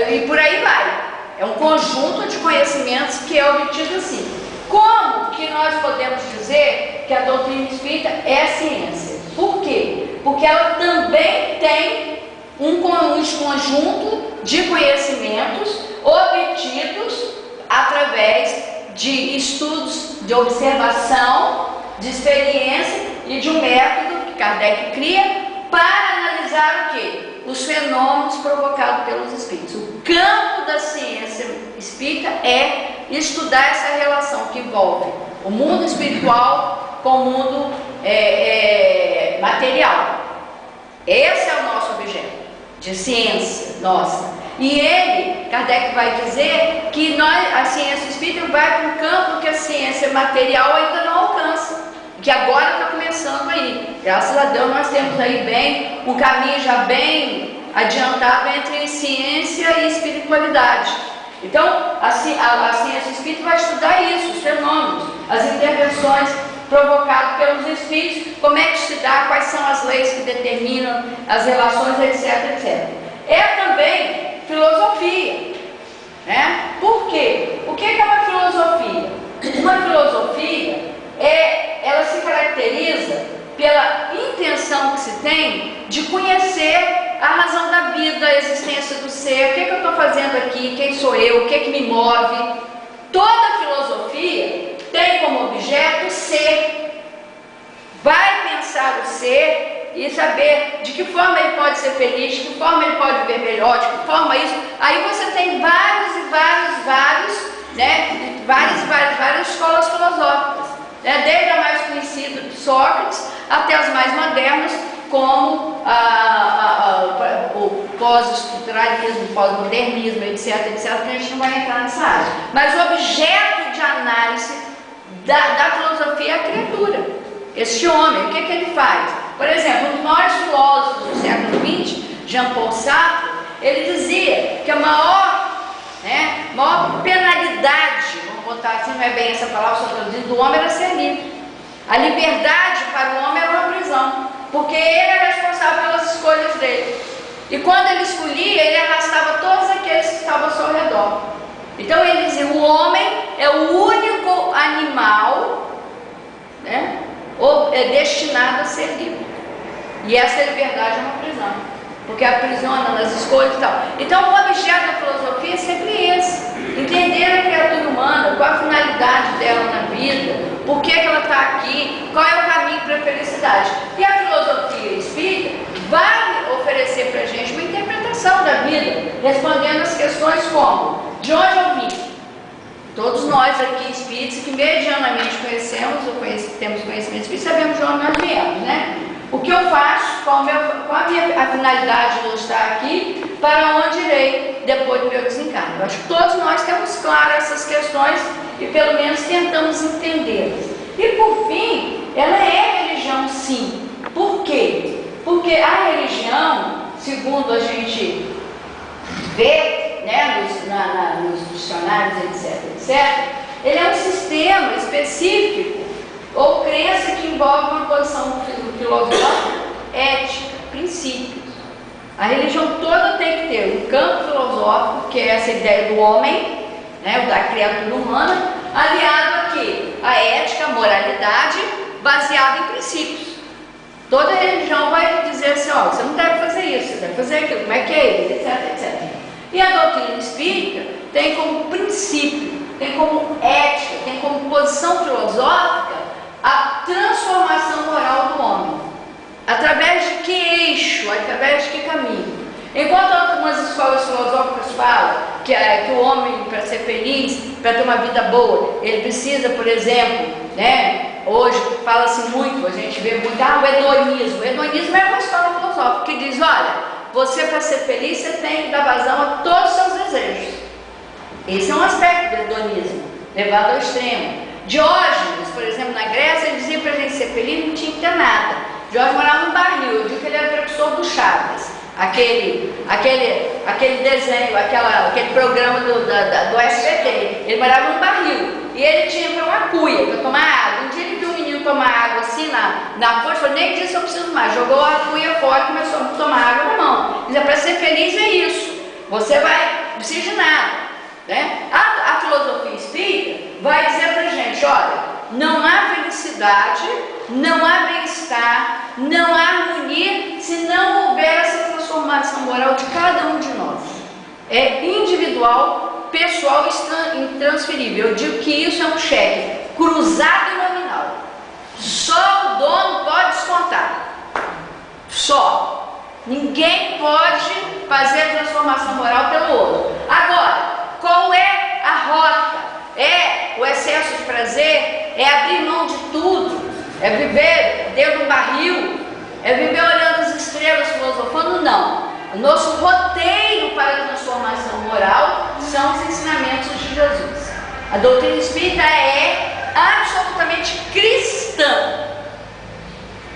e por aí vai. É um conjunto de conhecimentos que é obtido assim. Como que nós podemos dizer que a doutrina espírita é ciência? Por quê? Porque ela também tem um conjunto de conhecimentos obtidos através de estudos de observação, de experiência e de um método que Kardec cria para analisar o quê? Os fenômenos provocados pelos espíritos. O campo da ciência espírita é estudar essa relação que envolve o mundo espiritual com o mundo material. Esse é o nosso objeto de ciência nossa. E Kardec vai dizer que a ciência espírita vai para um campo que a ciência material ainda não alcança, que agora está começando aí. Graças a Deus nós temos aí um caminho já bem adiantado entre ciência e espiritualidade. Então, a ciência espírita vai estudar isso, os fenômenos, as intervenções provocadas pelos espíritos, como é que se dá, quais são as leis que determinam as relações, etc, etc. É também filosofia, né? Por quê? O que é uma filosofia? Uma filosofia ela se caracteriza pela intenção que se tem de conhecer a razão da vida, a existência do ser, o que eu estou fazendo aqui, quem sou eu, o que me move. Toda filosofia tem como objeto o ser. Vai pensar o ser e saber de que forma ele pode ser feliz, de que forma ele pode viver melhor, de que forma isso. Aí você tem várias escolas filosóficas. Desde a mais conhecida de Sócrates até as mais modernas, como o pós-estruturalismo, o pós-modernismo, etc, que a gente não vai entrar nessa área. Mas o objeto de análise da filosofia é a criatura, este homem. O que ele faz? Por exemplo, um dos maiores filósofos do século XX, Jean-Paul Sartre, ele dizia que a maior penalidade, vamos botar assim, não é bem essa palavra, só traduzindo, do homem era ser livre. A liberdade para o homem era uma prisão, porque ele era responsável pelas escolhas dele. E quando ele escolhia, ele arrastava todos aqueles que estavam ao seu redor. Então ele dizia, o homem é o único animal, né, destinado a ser livre. E essa liberdade é uma prisão, porque aprisiona nas escolhas e tal. Então o objeto da filosofia é sempre esse: entender a criatura humana, qual a finalidade dela na vida, por que ela está aqui, qual é o caminho para a felicidade. E a filosofia espírita vai oferecer para a gente uma interpretação da vida, respondendo as questões como: de onde eu vim? Todos nós aqui espíritos que medianamente conhecemos, ou temos conhecimento espírita, sabemos de onde nós viemos, né? O que eu faço? qual a finalidade de eu estar aqui, para onde irei depois do meu desencarne. Eu acho que todos nós temos claro essas questões e pelo menos tentamos entendê-las. E por fim, ela é religião sim. Por quê? Porque a religião, segundo a gente vê, né, nos dicionários, etc., ele é um sistema específico ou crença que envolve uma posição filosófica, ética, princípios. A religião toda tem que ter um campo filosófico, que é essa ideia do homem, né, da criatura humana, aliado a quê? A ética, a moralidade, baseada em princípios. Toda religião vai dizer assim, ó, você não deve fazer isso, você deve fazer aquilo, como é que é isso, etc. E a doutrina espírita tem como princípio, tem como ética, tem como posição filosófica a transformação moral do homem. Através de que eixo, através de que caminho? Enquanto algumas escolas filosóficas falam que o homem, para ser feliz, para ter uma vida boa, ele precisa, por exemplo, né, hoje fala-se muito, a gente vê muito, o hedonismo. O hedonismo é uma escola filosófica que diz, olha, você para ser feliz, você tem que dar vazão a todos os seus desejos. Esse é um aspecto do hedonismo, levado ao extremo. Diógenes, por exemplo, na Grécia, ele dizia que para a gente ser feliz não tinha que ter nada. Diógenes morava num barril, eu digo que ele era precursor do Chaves. Aquele desenho, aquele programa do SBT, ele morava num barril e ele tinha uma cuia para tomar água. Um dia ele viu um menino tomar água assim na fonte, falou, nem disse eu preciso mais, jogou a cuia fora e começou a tomar água na mão. Diz, para ser feliz é isso, você não precisa de nada, né? A filosofia espírita vai dizer pra gente, olha, não há felicidade, não há bem-estar, não há harmonia se não houver essa transformação moral de cada um de nós. É individual, pessoal e intransferível. Eu digo que isso é um cheque cruzado e nominal. Só o dono pode descontar. Só. Ninguém pode fazer a transformação moral pelo outro. Agora, qual é a rota? É o excesso de prazer? É abrir mão de tudo? É viver dentro do barril? É viver olhando as estrelas, filosofando? Não. O nosso roteiro para a transformação moral são os ensinamentos de Jesus. A doutrina espírita é absolutamente cristã,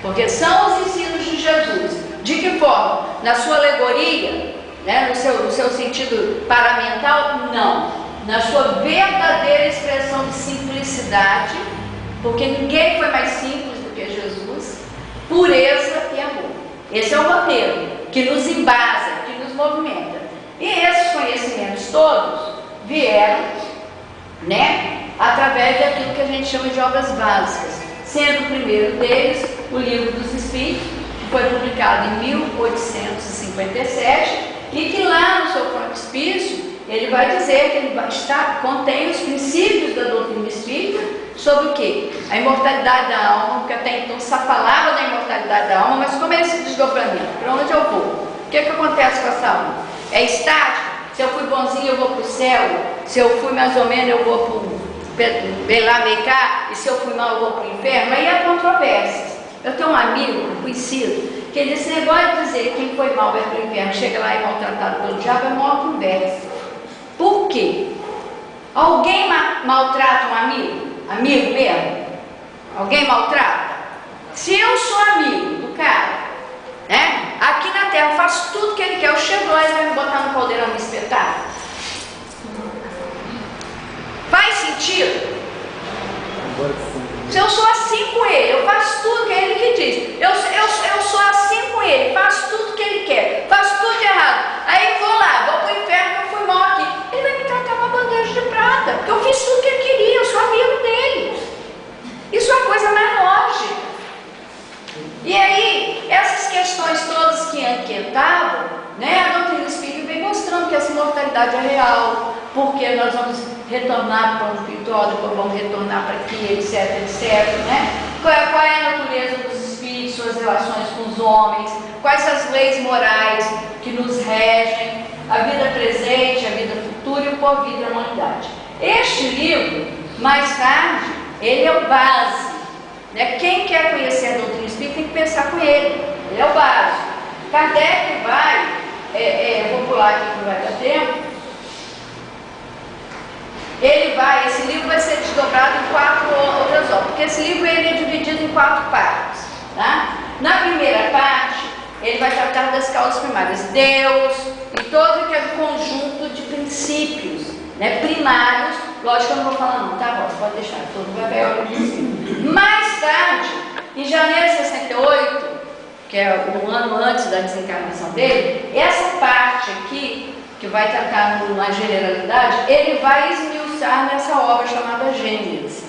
porque são os ensinos de Jesus. De que forma? Na sua alegoria, né, no seu sentido paramental? Não. Na sua verdadeira expressão de simplicidade, porque ninguém foi mais simples do que Jesus, pureza e amor. Esse é o roteiro que nos embasa, que nos movimenta. E esses conhecimentos todos vieram, né, através daquilo que a gente chama de obras básicas, sendo o primeiro deles o Livro dos Espíritos, que foi publicado em 1857, e que lá no seu frontispício ele vai dizer que ele contém os princípios da doutrina espírita sobre o quê? A imortalidade da alma, porque até então só falava da imortalidade da alma, mas como é esse desdobramento? Para onde eu vou? O que acontece com essa alma? É estático? Se eu fui bonzinho eu vou para o céu, se eu fui mais ou menos eu vou para o bem lá, bem cá, e se eu fui mal eu vou para o inferno? Aí há controvérsias. Eu tenho um amigo, um conhecido, que ele disse, esse negócio de dizer que quem foi mal vai para o inferno, chega lá e é maltratado pelo diabo, é uma conversa. Por quê? Alguém maltrata um amigo? Amigo mesmo? Alguém maltrata? Se eu sou amigo do cara, né? Aqui na terra eu faço tudo que ele quer, eu chego lá e vai me botar no caldeirão e me espetar? Faz sentido? Se eu sou assim com ele, eu faço tudo que ele que diz. Eu sou assim com ele, faço tudo que ele quer, faço tudo de errado. Aí vou lá, vou pro inferno que eu fui mal aqui. Ele vai me tratar uma bandeja de prata, porque eu fiz tudo que ele queria, eu sou amigo dele. Isso é a coisa mais lógica. E aí, essas questões todas que inquietavam, né, a doutrina espírita vem mostrando que essa imortalidade é real, porque nós vamos retornar para o plano espiritual, depois vamos retornar para aqui, etc, né? Qual é a natureza dos espíritos, suas relações com os homens, quais as leis morais que nos regem, a vida presente, a vida futura e o porvir da humanidade. Este livro, mais tarde, ele é o base, né? Quem quer conhecer a doutrina espírita tem que pensar com ele. ele é o básico. Kardec vai, vou pular aqui que não vai dar tempo. Esse livro vai ser desdobrado em 4 outras obras, porque esse livro ele é dividido em 4 partes, tá? Na primeira parte, ele vai tratar das causas primárias, Deus e todo aquele conjunto de princípios, né, primários. Lógico que eu não vou falar não, tá bom, pode deixar, todo vai ver olho de cima. Mais tarde, em janeiro de 68, que é um ano antes da desencarnação dele, essa parte aqui, que vai tratar na generalidade, ele vai esmiuçar nessa obra chamada Gênesis,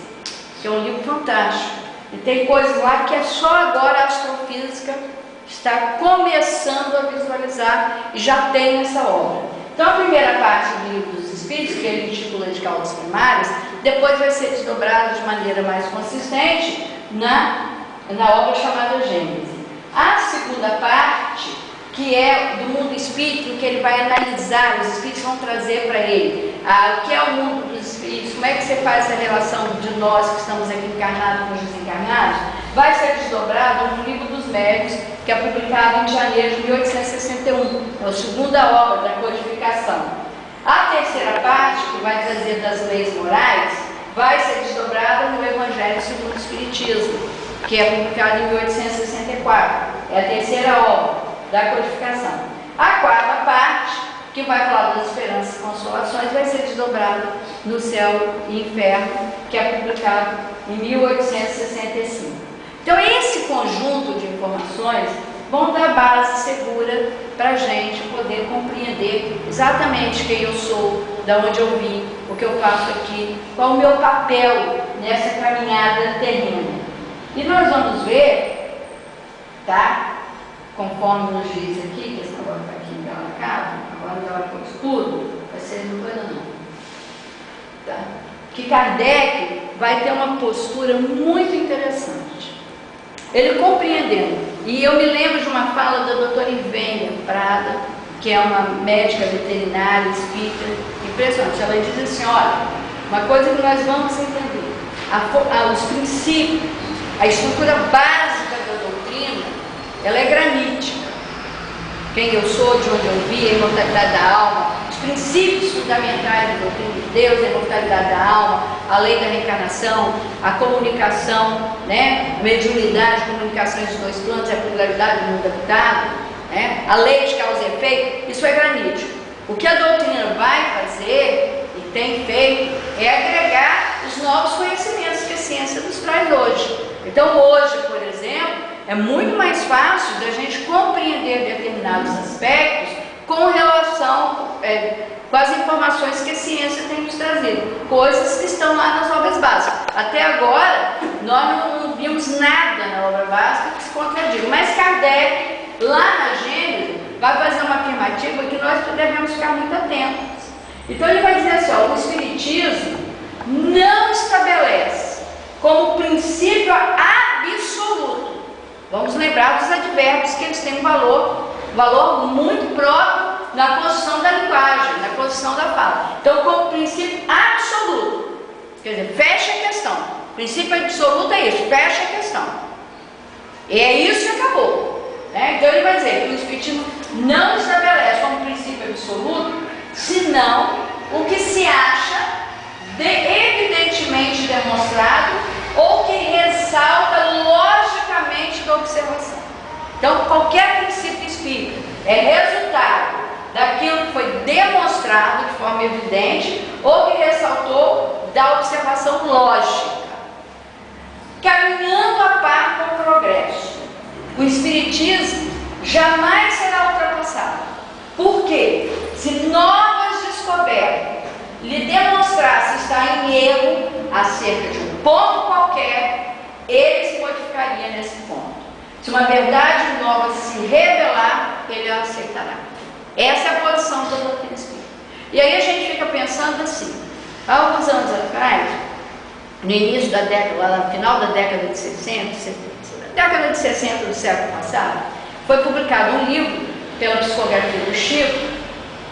que é um livro fantástico. E tem coisas lá que é só agora a astrofísica está começando a visualizar e já tem nessa obra. Então a primeira parte do livro dos Espíritos, que ele intitula de causas primárias, depois vai ser desdobrado de maneira mais consistente na obra chamada Gênesis. A segunda parte, que é do mundo espírita, em que ele vai analisar, os espíritos vão trazer para ele o que é o mundo dos espíritos, como é que você faz essa relação de nós que estamos aqui encarnados com os desencarnados, vai ser desdobrado no Livro dos Médiuns, que é publicado em janeiro de 1861, é a segunda obra da codificação. A terceira parte, que vai trazer das leis morais, vai ser desdobrada no Evangelho segundo o Espiritismo, que é publicado em 1864, é a terceira obra da codificação. A quarta parte, que vai falar das esperanças e consolações, vai ser desdobrada no Céu e Inferno, que é publicado em 1865. Então esse conjunto de informações vão dar base segura para a gente poder compreender exatamente quem eu sou, de onde eu vim, o que eu faço aqui, qual o meu papel nessa caminhada terrena. E nós vamos ver, tá? Conforme nos diz aqui, que esse negócio está aqui em Bela Casa, agora já vai pôr tudo, vai ser não coisa não. Tá? Que Kardec vai ter uma postura muito interessante. Ele compreendendo, e eu me lembro de uma fala da doutora Ivênia Prada, que é uma médica veterinária, espírita, impressionante. Ela diz assim, olha, uma coisa que nós vamos entender, os princípios, a estrutura básica da doutrina, ela é granítica. Quem eu sou, de onde eu vi, a imortalidade da alma, os princípios fundamentais da doutrina de Deus, a imortalidade da alma, a lei da reencarnação, a comunicação, né, mediunidade, comunicação entre os 2 planos, a pluralidade do mundo habitado, né, a lei de causa e efeito, isso é granítico. O que a doutrina vai fazer, e tem feito, é agregar os novos conhecimentos que a ciência nos traz hoje. Então hoje, por exemplo, é muito mais fácil da gente compreender determinados aspectos com relação com as informações que a ciência tem nos trazido, coisas que estão lá nas obras básicas. Até agora, nós não vimos nada na obra básica que se contradiga, mas Kardec, lá na Gênesis, vai fazer uma afirmativa que nós devemos ficar muito atentos. Então ele vai dizer assim, ó, o Espiritismo não estabelece como princípio absoluto. Vamos lembrar dos advérbios, que eles têm um valor muito próprio na construção da linguagem, na construção da fala. Então, como princípio absoluto, quer dizer, fecha a questão. Princípio absoluto é isso, fecha a questão. E é isso e acabou. Né? Então, ele vai dizer que o Espiritismo não estabelece como princípio absoluto, senão o que se acha evidentemente demonstrado ou que ressalta logicamente da observação. Então, qualquer princípio espírita é resultado daquilo que foi demonstrado de forma evidente ou que ressaltou da observação lógica, caminhando a par com o progresso. O Espiritismo jamais será ultrapassado. Por quê? Se novas descobertas lhe demonstrassem estar em erro acerca de um ponto qualquer, ele se modificaria nesse ponto. Se uma verdade nova se revelar, ele a aceitará. Essa é a posição da doutrina espírita. E aí a gente fica pensando assim, há alguns anos atrás, no início da década, lá no final da década de 60, década de 60 do século passado, foi publicado um livro pela psicografia do Chico,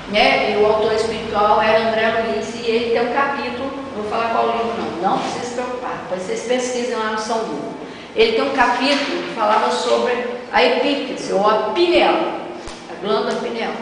né? E o autor espiritual era André Luiz, e ele tem um capítulo, não vou falar qual livro não precisa se preocupar, depois vocês pesquisem lá no São Google. Ele tem um capítulo que falava sobre a epífise, ou a pineal, a glândula pineal.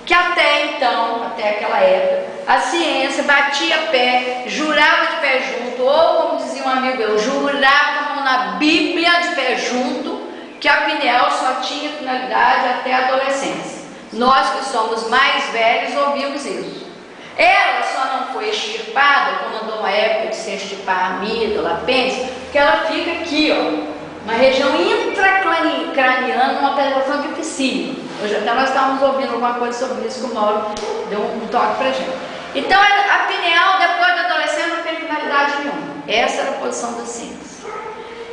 Que até então, até aquela época, a ciência batia pé, jurava de pé junto, ou como dizia um amigo meu, jurava com a mão na Bíblia de pé junto, que a pineal só tinha finalidade até a adolescência. Nós que somos mais velhos ouvimos isso. Ela só não foi extirpada, como andou uma época de se extirpar a amígdala, apêndice, porque ela fica aqui, ó, uma região intracraniana, uma penetração dificílima. Hoje até nós estávamos ouvindo alguma coisa sobre isso, que o Mauro deu um toque pra gente. Então a pineal, depois da adolescência, não tem finalidade nenhuma. Essa era a posição da ciência.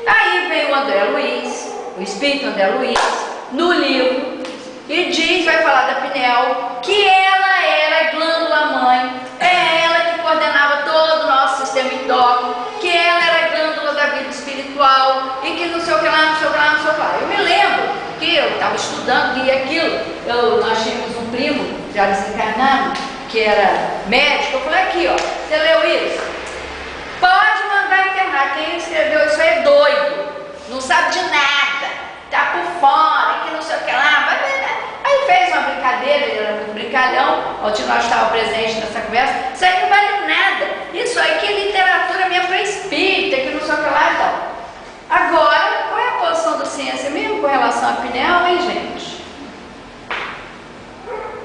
Aí veio o André Luiz, o espírito André Luiz, no livro, e diz, vai falar da pineal, que ela era a glândula mãe, é ela que coordenava todo o nosso sistema endócrino, que ela era a glândula da vida espiritual, e que não sei o que lá, não sei o que lá, não sei o que lá. Eu me lembro que eu estava estudando e aquilo, nós tínhamos um primo, já desencarnado, que era médico. Eu falei, aqui, ó, você leu isso? Pode mandar internar, quem escreveu isso é doido, não sabe de nada, tá por fora, que não sei o que lá. Aí fez uma brincadeira, ele era muito brincalhão, onde nós estávamos presentes nessa conversa. Isso aí não vale nada, isso aí que é literatura mesmo para espírita, que não sei o que lá e tal. Agora, qual é a posição da ciência mesmo com relação à pineal, hein, gente?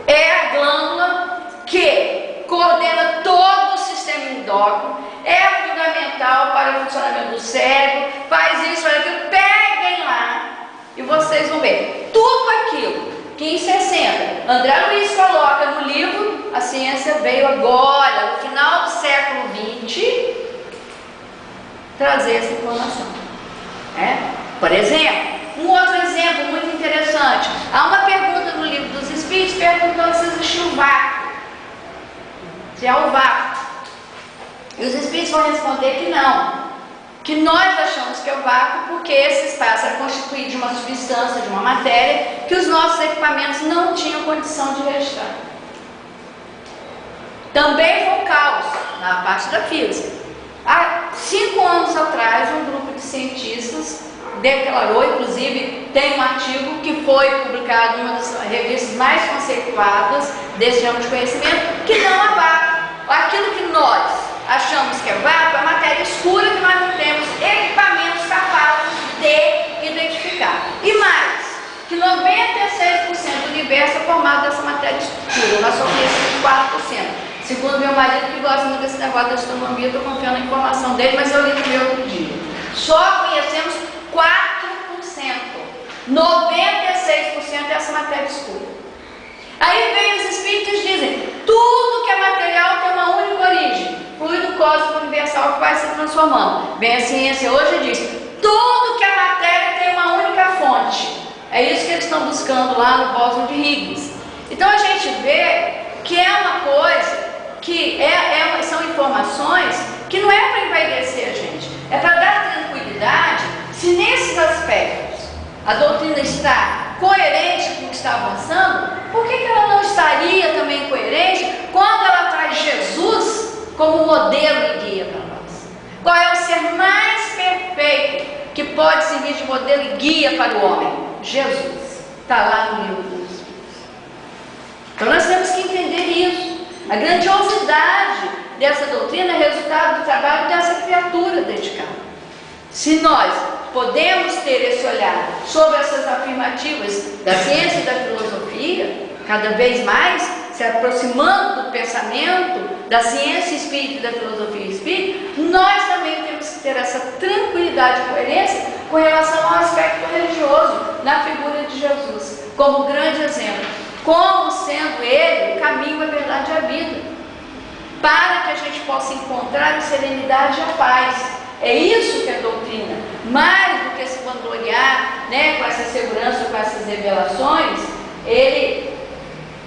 É a glândula que coordena todo o sistema endócrino, é fundamental para o funcionamento do cérebro, faz isso, faz aquilo. Peguem lá e vocês vão ver tudo aquilo que em 60 André Luiz coloca no livro. A ciência veio agora, no final do século XX, trazer essa informação. Por exemplo, um outro exemplo muito interessante, há uma pergunta no livro dos Espíritos perguntando se existe o vácuo, se é o vácuo, e os Espíritos vão responder que não, que nós achamos que é o vácuo porque esse espaço era constituído de uma substância, de uma matéria que os nossos equipamentos não tinham condição de registrar. Também foi o caos na parte da física. Há 5 anos atrás, um grupo de cientistas declarou, inclusive tem um artigo que foi publicado em uma das revistas mais conceituadas desse ramo de conhecimento, que não há vácuo. Aquilo que nós achamos que é vácuo é matéria escura que nós não temos equipamentos capazes de identificar. E mais, que 96% do universo é formado dessa matéria escura, nós só conhecemos 4%. Segundo meu marido, que gosta muito desse negócio da astronomia, eu estou confiando na informação dele, mas eu li no meu outro dia. Só conhecemos 4%. 96% é essa matéria escura. Aí vem os espíritos e dizem, tudo que é material tem uma única origem, fluido cósmico universal que vai se transformando. Vem a ciência hoje e diz, tudo que é matéria tem uma única fonte. É isso que eles estão buscando lá no bóson de Higgs. Então a gente vê que é uma coisa que são informações que não é para envaidecer a gente, é para dar tranquilidade. Se nesses aspectos a doutrina está coerente com o que está avançando, por que ela não estaria também coerente quando ela traz Jesus como modelo e guia para nós? Qual é o ser mais perfeito que pode servir de modelo e guia para o homem? Jesus. Está lá no livro dos Espíritos. Então nós temos que entender isso. A grandiosidade dessa doutrina é resultado do trabalho dessa criatura dedicada. Se nós podemos ter esse olhar sobre essas afirmativas da ciência e da filosofia, cada vez mais se aproximando do pensamento da ciência espírita e da filosofia espírita, nós também temos que ter essa tranquilidade e coerência com relação ao aspecto religioso na figura de Jesus, como grande exemplo, como sendo ele o caminho, a verdade e a vida, para que a gente possa encontrar a serenidade e a paz. É isso que é doutrina, mais do que se vangloriar, com essa segurança, com essas revelações.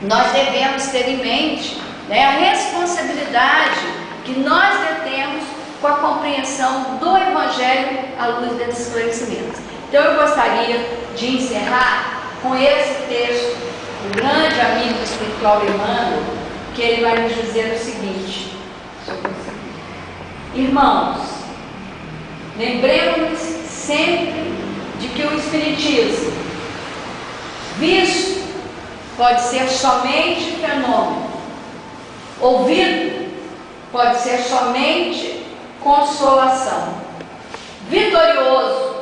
Nós devemos ter em mente a responsabilidade que nós detemos com a compreensão do Evangelho à luz desses esclarecimentos. Então eu gostaria de encerrar com esse texto do grande amigo espiritual Emmanuel, que ele vai nos dizer o seguinte: irmãos, lembremos-nos sempre de que o Espiritismo Visto pode ser somente fenômeno. Ouvido pode ser somente consolação. Vitorioso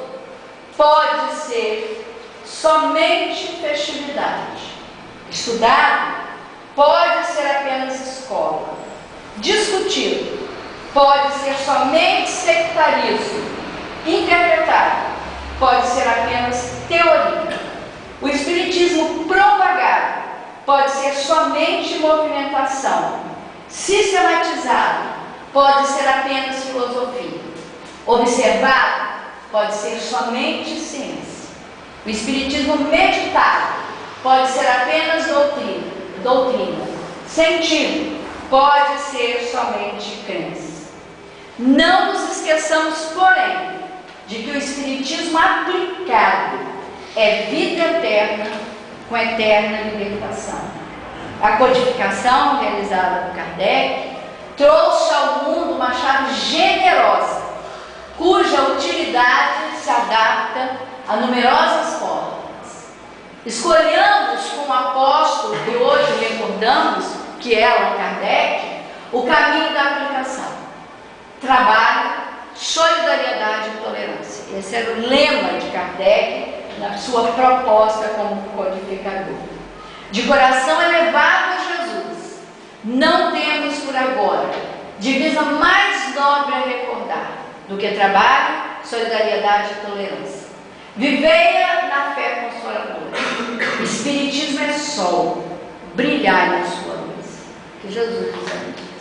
pode ser somente festividade. Estudado pode ser apenas escola. Discutido pode ser somente sectarismo. Interpretado pode ser apenas teoria. O espiritismo propagado pode ser somente movimentação. Sistematizado pode ser apenas filosofia. Observado pode ser somente ciência. O espiritismo meditado pode ser apenas doutrina. Sentido pode ser somente crença. Não nos esqueçamos, porém, de que o espiritismo aplicado é vida eterna com eterna libertação. A codificação realizada por Kardec trouxe ao mundo uma chave generosa, cuja utilidade se adapta a numerosas formas. Escolhamos com o apóstolo que hoje recordamos, que é Allan Kardec, o caminho da aplicação. Trabalho, solidariedade e tolerância. Esse era o lema de Kardec na sua proposta como codificador. De coração elevado a Jesus, não temos por agora divisa mais nobre a recordar do que trabalho, solidariedade e tolerância. Viveia na fé consoladora. O Espiritismo é sol, brilhai na sua luz. Que Jesus nos abençoe.